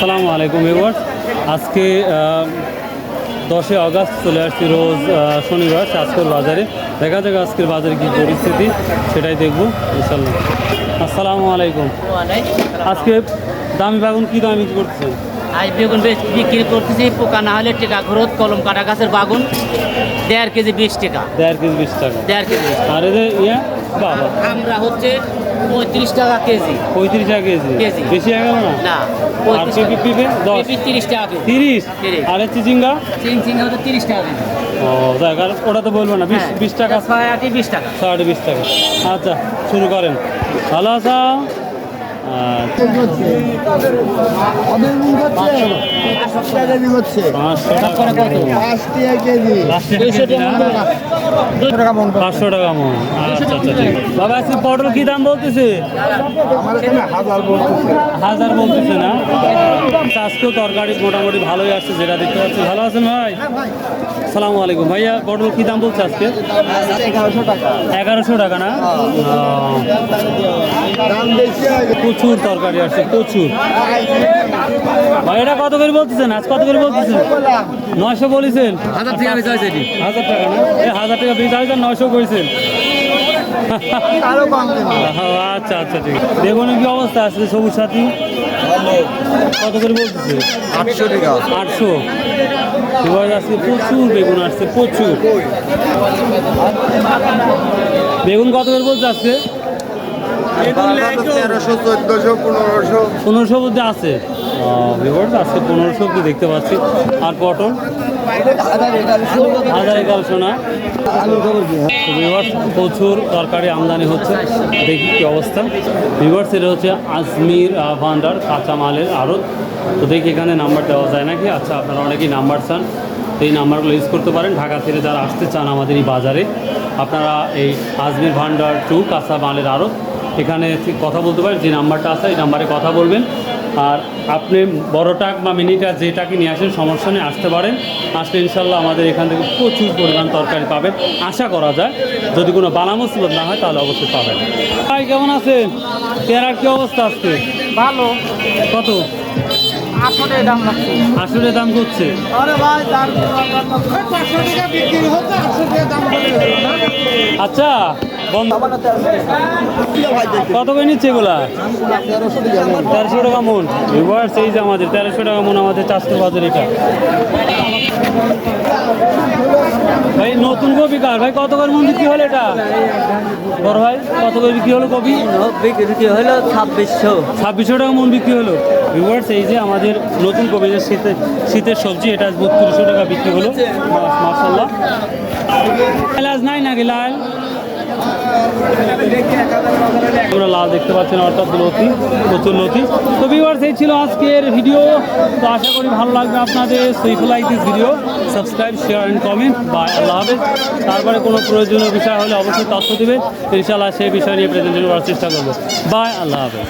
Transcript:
আসসালামু আলাইকুম ভিউয়ার্স। আজকে 10 আগস্ট চলে আসছি, রোজ শনিবার। আজকের বাজারে দেখা যাক আজকের বাজারে কী পরিস্থিতি, সেটাই দেখবো ইনশাল্লাহ। আসসালামু আলাইকুম। আজকে দামি বাগুন কী দামি করতেছেন? আজ বেগুন বিক্রি করতেছি পোকা না হলে টেকা খরচ, কলম কাটা গাছের বাগুন 1.5 কেজি 20 টাকা। 1.5 কেজি 20 টাকা। 1.5 কেজি 20 টাকা। আর এই যে বাবা আমরা হচ্ছে 35 টাকা কেজি। 35 টাকা কেজি? বেশি হয়ে গেল না? না, আর পেঁপে 10? 30 টাকা কেজি। 30? আর চিচিঙ্গা? চিংচিঙ্গা হচ্ছে 30 টাকা কেজি। ও দেখ, আর ওটা তো বলবো না, 20 টাকা। 20 টাকা। 20 টাকা। আচ্ছা, শুরু করেন। ভালো আছো? পাঁচশো টাকা মন। আচ্ছা আচ্ছা, ঠিক। বাবা আজকে পটল কি দাম বলতেছে? 1000 বলতেছে না? আজকেও তরকারি মোটামুটি ভালোই আসছে, যেটা দেখতে পাচ্ছি। ভালো আছেন ভাই? সালামু আলাইকুম। ভাইয়া পটল কি দাম বলছে আজকে? 1100 টাকা না? প্রচুর তরকারি আসছে, প্রচুর। ভাই এটা কত করে বলতেছেন? আজ কত করে বলতেছেন? 900 বলেছেন? 1000 টাকা বেচা হয়েছে। 1000 টাকা না? 1000 টাকা বেচা হয়েছে, 900 করেছেন। আচ্ছা আচ্ছা, ঠিক। বেগুনের কি অবস্থা আছে? সবুজ সাথী কত করে বলতেছে? 800 টাকা। 800। এবার আজকে প্রচুর বেগুন আসছে, প্রচুর। বেগুন কত করে বলছে আজকে? 1300, 1400, 1500। 1500 মধ্যে আছে। আজকে 1500 অব্দি দেখতে পাচ্ছি। আর পটল 1100 না? প্রচুর তরকারি আমদানি হচ্ছে, দেখি কি অবস্থা। ভিউয়ার্স, এটা হচ্ছে আজমির ভান্ডার কাঁচামালের আড়ত। তো দেখি এখানে নাম্বার দেওয়া যায় নাকি। আচ্ছা, আপনারা অনেকেই নাম্বার চান, এই নাম্বারগুলো ইউজ করতে পারেন। ঢাকা থেকে যারা আসতে চান আমাদের এই বাজারে, আপনারা এই আজমির ভান্ডার 2 কাঁচামালের আড়ত, এখানে কথা বলতে পারেন। যে নাম্বারটা আছে এই নাম্বারে কথা বলবেন। আর আপনি বড় টাক বা মিনি টাক যেটাকে নিয়ে আসেন, সমস্যা নেই, আসতে পারেন। আসলে ইনশাল্লাহ আমাদের এখান থেকে প্রচুর পরিমাণ তরকারি পাবেন, আশা করা যায়। যদি কোনো বালা মুসিবত না হয় তাহলে অবশ্যই পাবেন। ভাই কেমন আছেন? পেয়ারার কি অবস্থা আজকে? ভালো। কত? 800 টাকা দাম লাগছে। 800 টাকা দাম করছে? আরে ভাই, 500 টাকা বিক্রি হচ্ছে, 800 টাকা দাম বলে। আচ্ছা, কত করে নিচ্ছে এগুলা? 1300 টাকা মন। এবার সেই যে আমাদের 1300 টাকা মন, আমাদের চাষের বাজার এটা। ভাই নতুন কপি কার ভাই? কত করে মন বিক্রি হলো এটা? বড় ভাই কত করে বিক্রি হলো কপি? বিক্রি হলো 2600 টাকা মন বিক্রি হলো। ভিউয়ার্স, এই যে আমাদের নতুন কপি, যে শীতের সবজি, এটা 3200 টাকা বিক্রি হলো। মাশাআল্লাহ। লাল নাই নাকি? লাল লাল দেখতে পাচ্ছেন, অর্থাৎ লতি, প্রচুর লতি। তো ভিউয়ার্স, এই ছিল আজকের ভিডিও। তো আশা করি ভালো লাগবে আপনাদের। So if you like this video, subscribe, share and comment. Bye, আল্লাহ হাফেজ। তারপরে কোনো প্রয়োজনীয় বিষয় হলে অবশ্যই তথ্য দেবেন, ইনশাআল্লাহ সেই বিষয় নিয়ে প্রেজেন্টেশন করার চেষ্টা করবো। বাই, আল্লাহ হাফেজ।